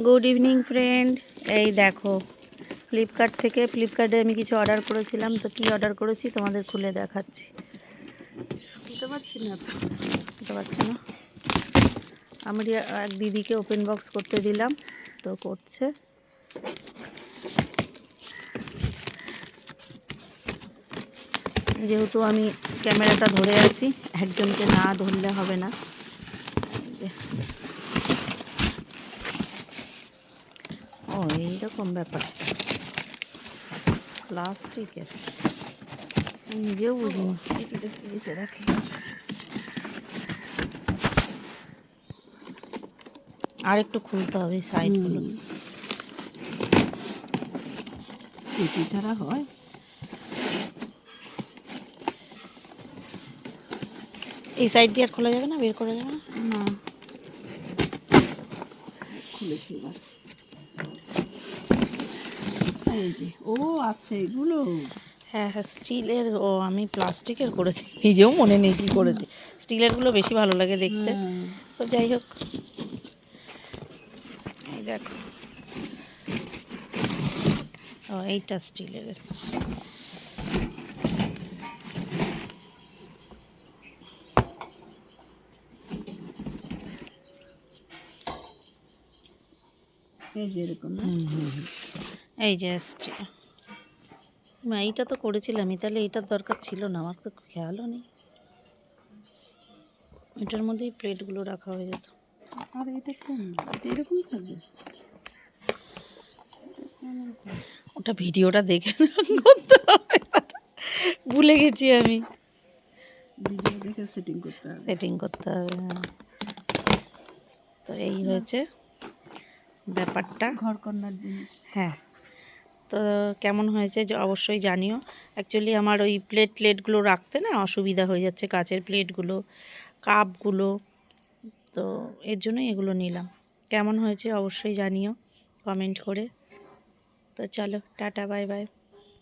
Good evening friend. এই দেখো, ফ্লিপকার্টে আমি কিছু অর্ডার করেছিলাম। তো কি অর্ডার করেছি তোমাদের খুলে দেখাচ্ছি। বুঝতে পারছি না তো, বুঝতে পারছি না। আমি এক দিদিকে ওপেন বক্স করতে দিলাম, তো করছে। যেহেতু আমি ক্যামেরাটা ধরে আছি, একজনকে না ধরলে হবে না। ও এইরকম ব্যাপার, প্লাস্টিকের, নিজেও বুঝিনি। নিচে রাখি, আর একটু খুলতে হবে সাইডগুলো, কেচি ছাড়া হয়। এই সাইড দিয়ে আর খোলা যাবে না, বের করা যাবে না। না, খুলেছি এবার। এই যে, ও আচ্ছা, এগুলো হ্যাঁ হ্যাঁ স্টিলের। ও আমি প্লাস্টিকের করেছি, নিজেও মনে নেই কি করেছি। স্টিলেরগুলো বেশি ভালো লাগে দেখতে। তো যাই হোক, এই দেখো, ও এইটা স্টিলের এসছে। এই যে এরকম, এই যে এসছে। এইটা তো করেছিলামই, তাহলে এইটার দরকার ছিল না, আমার তো খেয়ালও নেই। এটার মধ্যেই প্লেটগুলো রাখা হয়ে যেত। আর এটা কেন এরকম থাকবে? ওটা ভিডিওটা দেখে করতে হবে, ভুলে গেছি আমি। ভিডিও দেখে সেটিং করতে হবে। হ্যাঁ, তো এই হয়েছে ব্যাপারটা, ঘরকন্নার জিনিস। হ্যাঁ, তো কেমন হয়েছে অবশ্যই জানিও। অ্যাকচুয়ালি আমার ওই প্লেটগুলো রাখতে না অসুবিধা হয়ে যাচ্ছে, কাচের প্লেটগুলো, কাপগুলো, তো এর জন্যই এগুলো নিলাম। কেমন হয়েছে অবশ্যই জানিও কমেন্ট করে। তো চলো, টাটা, বাই বাই।